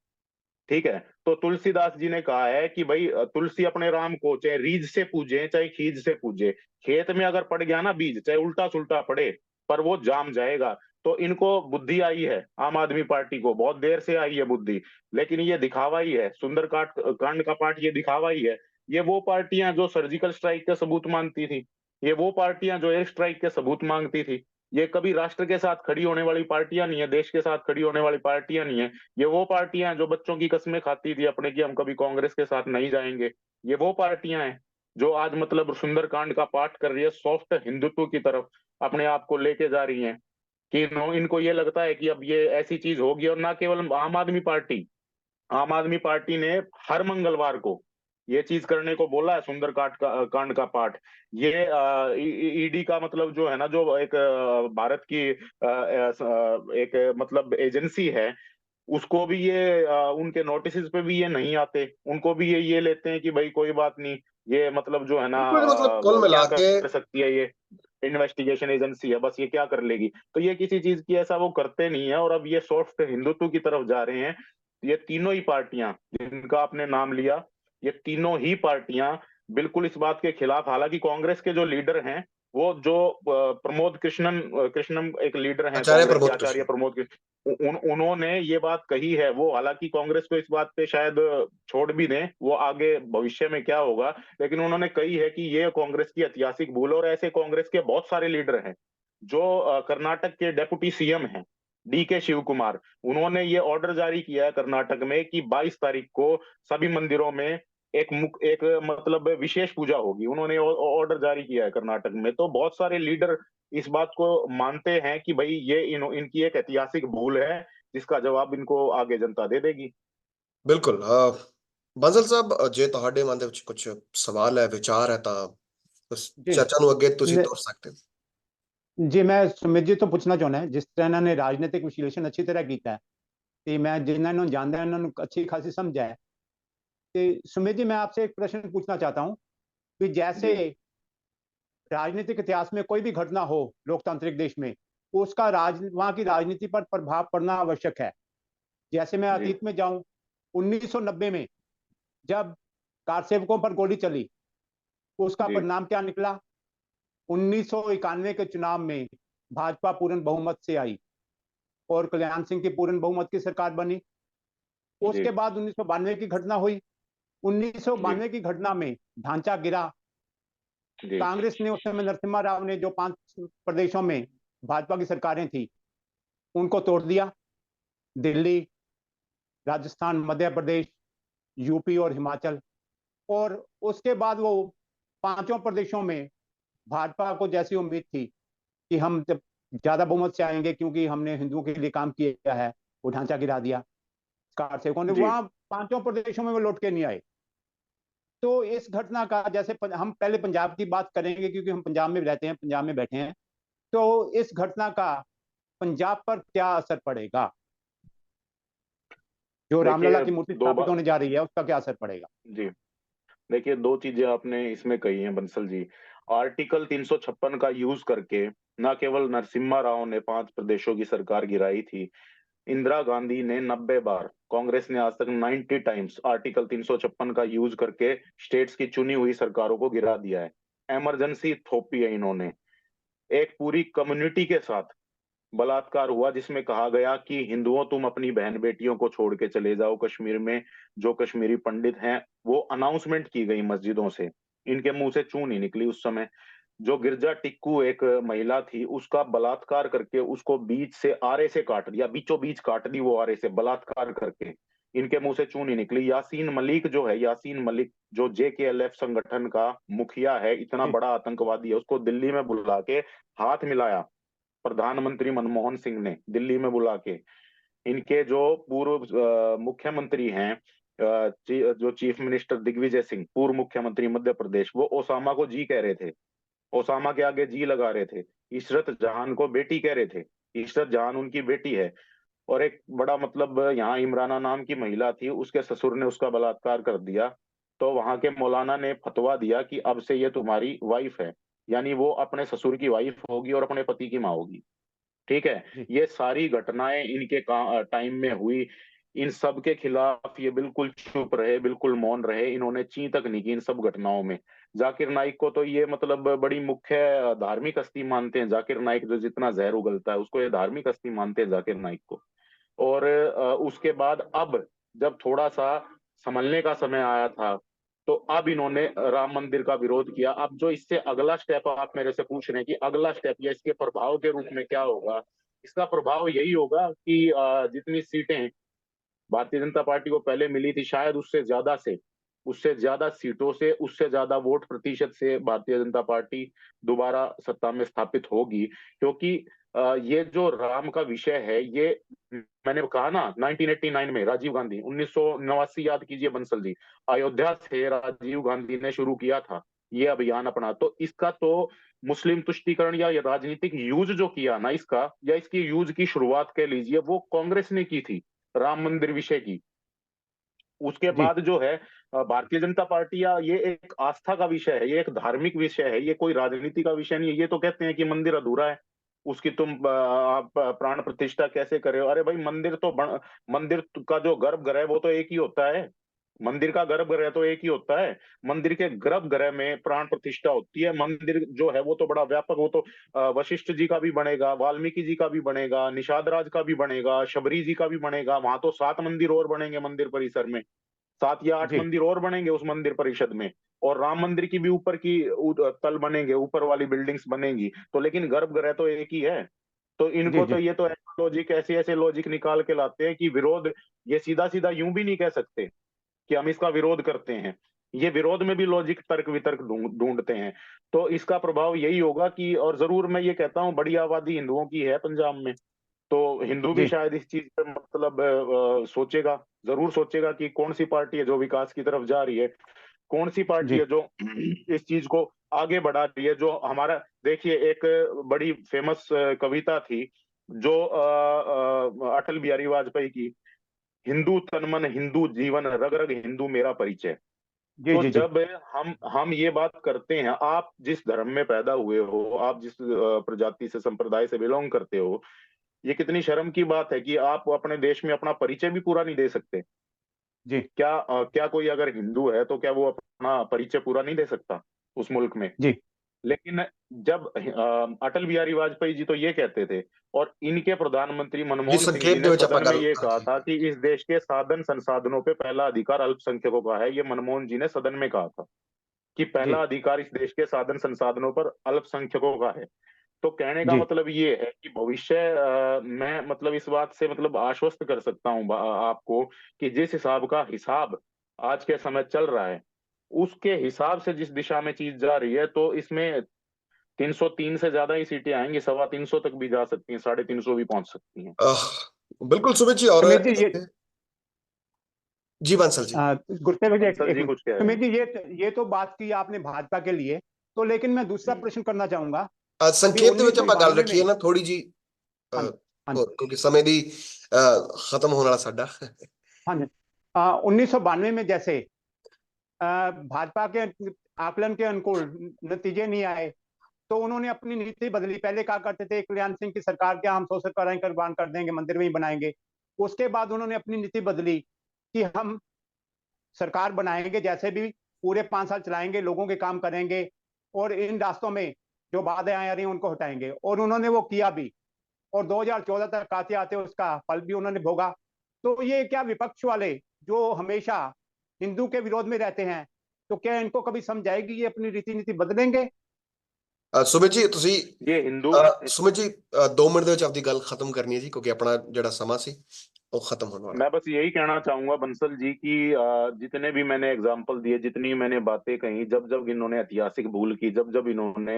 ठीक है। तो तुलसीदास जी ने कहा है कि भाई तुलसी अपने राम को चाहे रीझ से पूजे चाहे खींच से पूजे, खेत में अगर पड़ गया ना बीज, चाहे उल्टा सुल्टा पड़े, पर वो जाम जाएगा। तो इनको बुद्धि आई है, आम आदमी पार्टी को बहुत देर से आई है बुद्धि, लेकिन ये दिखावा ही है, सुंदर कांड का पाठ ये दिखावा ही है। ये वो पार्टियां जो सर्जिकल स्ट्राइक के सबूत मांगती थी, ये वो पार्टियां जो एयर स्ट्राइक के सबूत मांगती थी, ये कभी राष्ट्र के साथ खड़ी होने वाली पार्टियां नहीं है, देश के साथ खड़ी होने वाली पार्टियां नहीं है। ये वो पार्टियां जो बच्चों की कस्में खाती थी अपने की हम कभी कांग्रेस के साथ नहीं जाएंगे। ये वो पार्टियां हैं जो आज मतलब सुंदरकांड का पाठ कर रही है, सॉफ्ट हिंदुत्व की तरफ अपने आप को लेके जा रही हैं, कि इनको ये लगता है कि अब ये ऐसी चीज होगी। और ना केवल आम आदमी पार्टी ने हर मंगलवार को ये चीज करने को बोला है, सुंदर कांड का पाठ। ये ईडी का मतलब जो है ना, जो एक भारत की एक मतलब एजेंसी है, उसको भी ये उनके नोटिस पे भी ये नहीं आते, उनको भी ये लेते हैं कि भाई कोई बात नहीं, ये मतलब जो है ना बिल्कुल, मतलब कुल मिला क्या के कर सकती है ये, इन्वेस्टिगेशन एजेंसी है, बस ये क्या कर लेगी। तो ये किसी चीज की ऐसा वो करते नहीं है, और अब ये सॉफ्ट हिंदुत्व की तरफ जा रहे हैं। ये तीनों ही पार्टियां जिनका आपने नाम लिया, ये तीनों ही पार्टियां बिल्कुल इस बात के खिलाफ, हालांकि कांग्रेस के जो लीडर हैं, वो जो प्रमोद कृष्णम एक लीडर हैं आचार्य कांग्रेस के, प्रमोद आचार्य कृष्ण। प्रमोद कृष्ण, उन्होंने ये बात कही है। वो हालांकि कांग्रेस को इस बात पे शायद छोड़ भी दें, वो आगे भविष्य में क्या होगा, लेकिन उन्होंने कही है कि ये कांग्रेस की ऐतिहासिक भूल है। और ऐसे कांग्रेस के बहुत सारे लीडर हैं, जो कर्नाटक के डेप्यूटी सीएम हैं, डीके शिव कुमार, उन्होंने ये ऑर्डर जारी किया है कर्नाटक में कि 22 तारीख को सभी मंदिरों में एक मतलब विशेष पूजा होगी। उन्होंने ऑर्डर जारी किया है कर्नाटक में। तो बहुत सारे लीडर इस बात को मानते हैं कि भाई ये इनकी एक ऐतिहासिक भूल है, जिसका जवाब इनको आगे जनता दे देगी। बिल्कुल। बांसल साहब, जे ਤੁਹਾਡੇ ਮਨ ਦੇ ਵਿੱਚ ਕੁਝ ਸਵਾਲ ਹੈ, ਵਿਚਾਰ ਹੈ, ਤਾਂ ਉਸ जी ਚਰਚਾ ਨੂੰ ਅੱਗੇ ਤੁਸੀਂ ने- ਤੋਰ ਸਕਦੇ ਹੋ। जी मैं सुमित जी तो पूछना चाहना है, जिस तरह इन्होंने राजनीतिक विश्लेषण अच्छी तरह किया है, कि मैं जिन्होंने जानता है उन्होंने अच्छी खासी समझा है। कि सुमित जी मैं आपसे एक प्रश्न पूछना चाहता हूँ कि जैसे जी राजनीतिक इतिहास में कोई भी घटना हो लोकतांत्रिक देश में, उसका वहां की राजनीति पर प्रभाव पड़ना आवश्यक है। जैसे मैं जी अतीत में जाऊं, 1990 में जब कार सेवकों पर गोली चली, उसका जी परिणाम क्या निकला? 1991 के चुनाव में भाजपा पूर्ण बहुमत से आई और कल्याण सिंह की पूर्ण बहुमत की सरकार बनी। जी उसके बाद 1992 की घटना हुई। जी 1992 की घटना में ढांचा गिरा। जी कांग्रेस ने उस समय, नरसिम्हा राव ने, जो 5 प्रदेशों में भाजपा की सरकारें थी, उनको तोड़ दिया। दिल्ली, राजस्थान, मध्य प्रदेश, यूपी और हिमाचल। और उसके बाद वो 5 प्रदेशों में भाजपा को जैसी उम्मीद थी कि हम जब ज्यादा बहुमत से आएंगे, क्योंकि हमने हिंदुओं के लिए काम किया है, वो ढांचा गिरा दिया कार सेवकों ने। जी वहां 5 प्रदेशों में वो लौट के नहीं आए। तो इस घटना का, जैसे हम पहले पंजाब की बात करेंगे क्योंकि हम पंजाब में रहते हैं, पंजाब में बैठे हैं, तो इस घटना का पंजाब पर क्या असर पड़ेगा? जो रामलला देखिए की मूर्ति दो स्थापित होने जा रही है, उसका क्या असर पड़ेगा? जी देखिए, दो चीजें आपने इसमें कही हैं बंसल जी। आर्टिकल 356 का यूज करके न केवल नरसिम्हा राव ने 5 प्रदेशों की सरकार गिराई थी, इंदिरा गांधी ने 90 बार, कांग्रेस ने आज तक 90 टाइम्स आर्टिकल 356 का यूज करके स्टेट्स की चुनी हुई सरकारों को गिरा दिया है। इमरजेंसी थोपी है इन्होंने। एक पूरी कम्युनिटी के साथ बलात्कार हुआ जिसमें कहा गया कि हिंदुओं तुम अपनी बहन बेटियों को छोड़ के चले जाओ कश्मीर में। जो कश्मीरी पंडित हैं वो अनाउंसमेंट की गई मस्जिदों से, इनके मुंह से चूं नहीं निकली उस समय। जो गिरजा टिक्कू एक महिला थी उसका बलात्कार करके उसको बीच से आरे से काट दिया, बीचों बीच काट दी वो आरे से बलात्कार करके, इनके मुंह से चूं नहीं निकली। यासीन मलिक जो है, यासीन मलिक जो JKLF संगठन का मुखिया है, इतना जी। बड़ा आतंकवादी है, उसको दिल्ली में बुला के हाथ मिलाया प्रधानमंत्री मनमोहन सिंह ने, दिल्ली में बुला के। इनके जो पूर्व मुख्यमंत्री हैं, जो चीफ मिनिस्टर दिग्विजय सिंह, पूर्व मुख्यमंत्री मध्य प्रदेश, वो ओसामा को जी कह रहे थे, ओसामा के आगे जी लगा रहे थे। इशरत जहान को बेटी कह रहे थे, इशरत जहान उनकी बेटी है। और एक बड़ा मतलब यहाँ इमराना नाम की महिला थी, उसके ससुर ने उसका बलात्कार कर दिया, तो वहां के मौलाना ने फतवा दिया कि अब से ये तुम्हारी वाइफ है, यानी वो अपने ससुर की वाइफ होगी और अपने पति की माँ होगी। ठीक है। जी। ये सारी घटनाएं इनके टाइम में हुई। इन सब के खिलाफ ये बिल्कुल चुप रहे, बिल्कुल मौन रहे, इन्होंने ची तक नहीं की इन सब घटनाओं में। जाकिर नाइक को तो ये मतलब बड़ी मुख्य धार्मिक हस्ती मानते हैं। जाकिर नाइक जो जितना जहर उगलता है उसको ये धार्मिक हस्ती मानते हैं जाकिर नाइक को। और उसके बाद अब जब थोड़ा सा संभलने का समय आया था तो अब इन्होंने राम मंदिर का विरोध किया। अब जो इससे अगला स्टेप आप मेरे से पूछ रहे हैं कि अगला स्टेप या इसके प्रभाव के रूप में क्या होगा, इसका प्रभाव यही होगा कि जितनी सीटें भारतीय जनता पार्टी को पहले मिली थी शायद उससे ज्यादा सीटों से, उससे ज्यादा वोट प्रतिशत से भारतीय जनता पार्टी दोबारा सत्ता में स्थापित होगी। क्योंकि ये जो राम का विषय है, ये मैंने कहा ना 1989 में राजीव गांधी, 1989 याद कीजिए बंसल जी, अयोध्या से राजीव गांधी ने शुरू किया था ये अभियान अपना। तो इसका तो मुस्लिम तुष्टीकरण या राजनीतिक यूज जो किया ना इसका, या इसकी यूज की शुरुआत कह लीजिए, वो कांग्रेस ने की थी राम मंदिर विषय की। उसके जी। बाद जो है भारतीय जनता पार्टी, या ये एक आस्था का विषय है, ये एक धार्मिक विषय है, ये कोई राजनीति का विषय नहीं है। ये तो कहते हैं कि मंदिर अधूरा है, उसकी तुम आप प्राण प्रतिष्ठा कैसे करे हो? अरे भाई मंदिर का जो गर्भगृह है वो तो एक ही होता है, मंदिर का गर्भगृह तो एक ही होता है। मंदिर के गर्भगृह में प्राण प्रतिष्ठा होती है। मंदिर जो है वो तो बड़ा व्यापक, वो तो वशिष्ठ जी का भी बनेगा, वाल्मीकि जी का भी बनेगा, निषाद राज का भी बनेगा, शबरी जी का भी बनेगा। वहां तो 7 मंदिर और बनेंगे मंदिर परिसर में, 7 या 8 जी। मंदिर और बनेंगे उस मंदिर परिषद में। और राम मंदिर की भी ऊपर की तल बनेंगे, ऊपर वाली बिल्डिंग्स बनेंगी। तो लेकिन गर्भगृह तो एक ही है। तो जी। इनको तो जी। ये तो लॉजिक, ऐसे ऐसे लॉजिक निकाल के लाते हैं कि विरोध, ये सीधा सीधा यूं भी नहीं कह सकते कि हम इसका विरोध करते हैं। ये विरोध में भी लॉजिक, तर्क वितर्क ढूंढते हैं। तो इसका प्रभाव यही होगा कि, और जरूर मैं ये कहता हूं, बड़ी आबादी हिंदुओं की है पंजाब में, तो हिंदू भी जी। शायद इस चीज पर मतलब सोचेगा, जरूर सोचेगा कि कौन सी पार्टी है जो विकास की तरफ जा रही है, कौन सी पार्टी जी। है जो इस चीज को आगे बढ़ा रही है। जो हमारा, देखिए एक बड़ी फेमस कविता थी जो अटल बिहारी वाजपेयी की, हिंदू तन मन हिंदू जीवन रग रग हिंदू मेरा परिचय। जी। तो जी। जी। जब हम ये बात करते हैं, आप जिस धर्म में पैदा हुए हो, आप जिस प्रजाति से, संप्रदाय से बिलोंग करते हो, ये कितनी शर्म की बात है कि आप अपने देश में अपना परिचय भी पूरा नहीं दे सकते। जी। क्या कोई अगर हिंदू है तो क्या वो अपना परिचय पूरा नहीं दे सकता उस मुल्क में? जी। लेकिन जब अटल बिहारी वाजपेयी जी तो ये कहते थे, और इनके प्रधानमंत्री जी मनमोहन सिंह संक्षेप जी ਦੇ ने ਵਿੱਚ ਆਪਾਂ सदन में ਗੱਲ ये कहा ਹਾਂਜੀ था कि इस देश के साधन संसाधनों पे पहला अधिकार अल्पसंख्यकों का है। ये मनमोहन जी ने सदन में कहा था कि जी। पहला अधिकार इस देश के साधन संसाधनों पर अल्पसंख्यकों का है। तो कहने का जी। मतलब ये है कि भविष्य मैं मतलब इस बात से मतलब आश्वस्त कर सकता हूँ आपको कि जिस हिसाब का हिसाब आज के समय चल रहा है, उसके हिसाब से जिस दिशा में चीज जा रही है, तो इसमें 303 से ज्यादा ही सीटें आएंगी, 325 तक भी जा सकती हैं, 350 भी पहुंच सकती हैं। अह, बिल्कुल सुमित जी और सुमित जी, ये जी बंसल जी गुरसेवक जी, एक बंसल एक जी मिनट। कुछ कह रहे सुमित हैं। जी, ये तो बात की आपने भाजपा के लिए, तो लेकिन मैं दूसरा हम्म। प्रश्न करना चाहूंगा। अभी ਸੰਖੇਪ ਦੇ ਵਿੱਚ ਆਪਾਂ ਗੱਲ 1992 ਰੱਖੀਏ में। ਨਾ ਥੋੜੀ ਜੀ हाँ जी। हाँ जी। ਕਿਉਂਕਿ ਸਮੇਂ ਦੀ ਖਤਮ ਹੋਣ ਵਾਲਾ ਸਾਡਾ हाँ जी। 1992 में जैसे भाजपा के आकलन के अनुकूल नतीजे नहीं आए तो उन्होंने अपनी नीति बदली। पहले कहा करते थे कल्याण सिंह की सरकार के हम 100 करोड़ कुर्बान कर देंगे, मंदिर में ही बनाएंगे। उसके बाद उन्होंने अपनी नीति बदली कि हम सरकार बनाएंगे, जैसे भी पूरे 5 साल चलाएंगे, लोगों के काम करेंगे और इन रास्तों में जो बाधाएं आ रही हैं उनको हटाएंगे। और उन्होंने वो किया भी, और 2014 तक आते आते उसका फल भी उन्होंने भोगा। तो ये क्या विपक्ष वाले जो हमेशा हिंदू के विरोध में रहते हैं, तो क्या इनको कभी समझ आएगी ये अपनी रीति नीति बदलेंगे? ਸੁਮਿਤ ਜੀ ਤੁਸੀਂ ये हिंदू ਸੁਮਿਤ ਜੀ 2 ਮਿੰਟ ਦੇ ਵਿੱਚ ਆਪਦੀ ਗੱਲ ਖਤਮ ਕਰਨੀ ਹੈ ਜੀ, ਕਿਉਂਕਿ ਆਪਣਾ ਜਿਹੜਾ ਸਮਾਂ ਸੀ ਉਹ ਖਤਮ ਹੋਣ ਵਾਲਾ। मैं बस यही कहना चाहूंगा बंसल जी की जितने भी मैंने एग्जाम्पल दिए, जितनी मैंने बातें कही, जब जब इन्होंने ऐतिहासिक भूल की, जब जब इन्होंने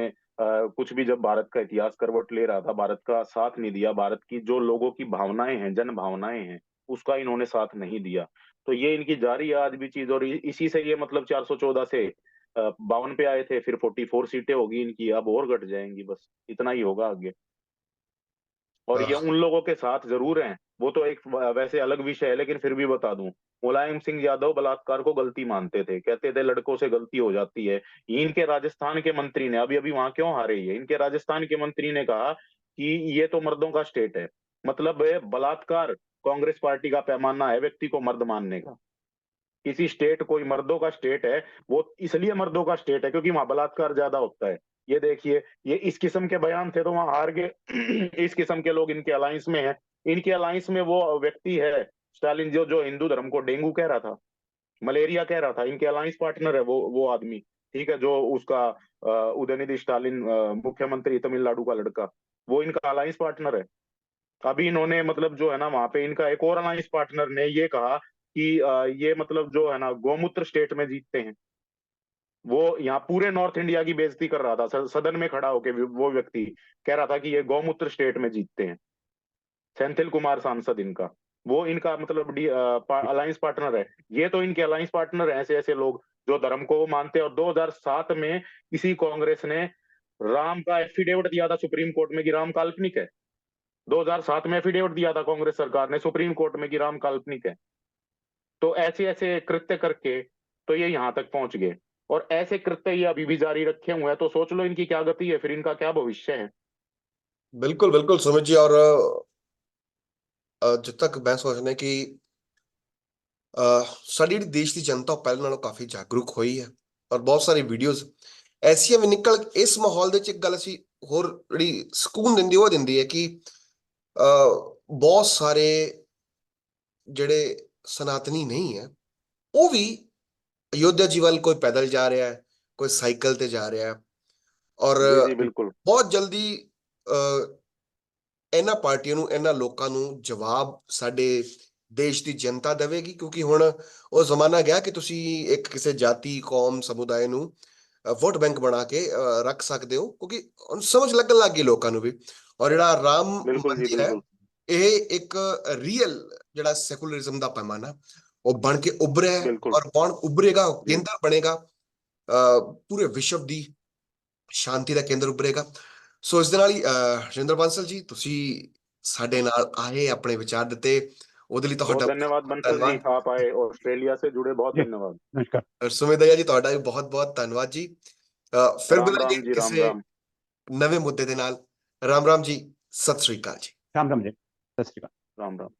कुछ भी, जब भारत का इतिहास करवट ले रहा था, भारत का साथ नहीं दिया, भारत की जो लोगों की भावनाएं हैं, जन भावनाएं हैं, उसका इन्होंने साथ नहीं दिया। तो ये इनकी जारी है आज भी चीज, और इसी से ये मतलब 414 से 52 पे आए थे, फिर 44 सीटें होगी इनकी, अब और घट जाएंगी, बस इतना ही होगा आगे। और ये उन लोगों के साथ जरूर हैं, वो तो एक वैसे अलग विषय है, लेकिन फिर भी बता दूं, मुलायम सिंह यादव बलात्कार को गलती मानते थे, कहते थे लड़कों से गलती हो जाती है। इनके राजस्थान के मंत्री ने, अभी अभी वहां क्यों हारे ये, इनके राजस्थान के मंत्री ने कहा कि ये तो मर्दों का स्टेट है, मतलब बलात्कार कांग्रेस पार्टी का पैमाना है व्यक्ति को मर्द मानने का। किसी स्टेट, कोई मर्दों का स्टेट है, वो इसलिए मर्दों का स्टेट है क्योंकि वहां बलात्कार ज्यादा होता है। ये देखिए, ये इस किस्म के बयान थे तो वहां हार गए। इस किस्म के लोग इनके अलायंस में हैं। इनके अलायंस में वो व्यक्ति है स्टालिन, जो जो हिंदू धर्म को डेंगू कह रहा था, मलेरिया कह रहा था, इनके अलायंस पार्टनर है वो आदमी, ठीक है, जो उसका उदयनिधि स्टालिन, मुख्यमंत्री तमिलनाडु का लड़का, वो इनका अलायंस पार्टनर है। अभी इन्होंने मतलब जो है ना, वहां पे इनका एक और अलायंस पार्टनर ने ये कहा कि ये मतलब जो है ना गौमूत्र स्टेट में जीतते हैं। वो यहाँ पूरे नॉर्थ इंडिया की बेइज्जती कर रहा था, सदन में खड़ा होके वो व्यक्ति कह रहा था कि ये गौमूत्र स्टेट में जीतते हैं। सेंथिल कुमार सांसद इनका, वो इनका मतलब अलायंस पार्टनर है। ये तो इनके अलायंस पार्टनर है ऐसे ऐसे लोग जो धर्म को मानते हैं। और 2007 में किसी कांग्रेस ने राम का एफिडेविट दिया था सुप्रीम कोर्ट में कि राम काल्पनिक है। 2007 में एफिडेविट दिया था कांग्रेस सरकार ने सुप्रीम कोर्ट में कि राम काल्पनिक है। तो ऐसे ऐसे कृत्य करके तो ये यहाँ तक पहुंच गए, और ऐसे कृत्य ये अभी भी जारी रखे हुए हैं। तो सोच लो इनकी क्या गति है, फिर इनका क्या भविष्य है। बिल्कुल बिल्कुल सुमित जी, और जब तक मैं सोचना कि ਸਾਡੀ ਜਿਹੜੀ ਦੇਸ਼ ਦੀ ਜਨਤਾ ਉਹ ਪਹਿਲਾਂ ਨਾਲੋਂ ਕਾਫੀ ਜਾਗਰੂਕ ਹੋਈ ਹੈ, ਔਰ ਬਹੁਤ ਸਾਰੀ ਵੀਡੀਓਜ਼ ਐਸੀਆਂ ਵੀ ਨਿਕਲ ਇਸ ਮਾਹੌਲ ਦੇ ਵਿੱਚ ਇੱਕ ਗੱਲ ਅਸੀਂ ਹੋਰ ਜਿਹੜੀ ਸਕੂਨ ਦਿੰਦੀ ਉਹ ਦਿੰਦੀ ਹੈ ਕਿ ਬਹੁਤ ਸਾਰੇ ਜਿਹੜੇ ਸਨਾਤਨੀ ਨਹੀਂ ਹੈ ਉਹ ਵੀ ਅਯੋਧਿਆ ਜੀ ਵੱਲ, ਕੋਈ ਪੈਦਲ ਜਾ ਰਿਹਾ ਹੈ, ਕੋਈ ਸਾਈਕਲ ਤੇ ਜਾ ਰਿਹਾ ਹੈ, ਔਰ जी जी बिल्कुल ਬਹੁਤ ਜਲਦੀ ਇਹਨਾਂ ਪਾਰਟੀਆਂ ਨੂੰ, ਇਹਨਾਂ ਲੋਕਾਂ ਨੂੰ ਜਵਾਬ ਸਾਡੇ ਦੇਸ਼ ਦੀ ਜਨਤਾ ਦੇਵੇਗੀ, ਕਿਉਂਕਿ ਹੁਣ ਉਹ ਜ਼ਮਾਨਾ ਗਿਆ ਕਿ ਤੁਸੀਂ ਇੱਕ ਕਿਸੇ ਜਾਤੀ, ਕੌਮ, ਸਮੁਦਾਇ ਨੂੰ ਵੋਟ ਬੈਂਕ ਬਣਾ ਕੇ ਰੱਖ ਸਕਦੇ ਹੋ, ਕਿਉਂਕਿ ਹੁਣ ਸਮਝ ਲੱਗਣ ਲੱਗ ਗਈ ਲੋਕਾਂ ਨੂੰ ਵੀ। ਔਰ ਜਿਹੜਾ ਰਾਮ बिल्कुल जी ਮੰਦਿਰ ਹੈ, बिल्कुल ਇਹ ਇੱਕ ਰੀਅਲ ਜਿਹੜਾ ਸੈਕੂਲਰਿਜ਼ਮ ਦਾ ਪੈਮਾਨਾ ਉਹ ਬਣ ਕੇ ਉੱਭਰਿਆ ਹੈ, बिल्कुल ਔਰ ਉੱਭਰੇਗਾ, जी ਕੇਂਦਰ ਬਣੇਗਾ, ਪੂਰੇ ਵਿਸ਼ਵ ਦੀ ਸ਼ਾਂਤੀ ਦਾ ਕੇਂਦਰ ਉੱਭਰੇਗਾ। ਸੋ ਇਸ ਦੇ ਨਾਲ ਹੀ ਰਜਿੰਦਰ ਬਾਂਸਲ ਜੀ, ਤੁਸੀਂ ਸਾਡੇ ਨਾਲ ਆਏ, ਆਪਣੇ ਵਿਚਾਰ ਦਿੱਤੇ, ਉਹਦੇ ਲਈ बहुत ਤੁਹਾਡਾ धन्यवाद बंसल जी, ਧੰਨਵਾਦ। आप आए ऑस्ट्रेलिया से जुड़े, बहुत जी धन्यवाद। नमस्कार। ਸੁਮਿਤ ਦਇਆ ਜੀ, ਤੁਹਾਡਾ ਵੀ ਬਹੁਤ ਬਹੁਤ ਧੰਨਵਾਦ ਜੀ। ਫਿਰ राम ਮਿਲਾਂਗੇ राम जी, राम ਕਿਸੇ राम। ਨਵੇਂ ਮੁੱਦੇ ਦੇ ਨਾਲ। ਰਾਮ ਰਾਮ ਜੀ, ਸਤਿ ਸ੍ਰੀ ਅਕਾਲ ਜੀ। राम राम जी, सत श्री अकाल। राम राम।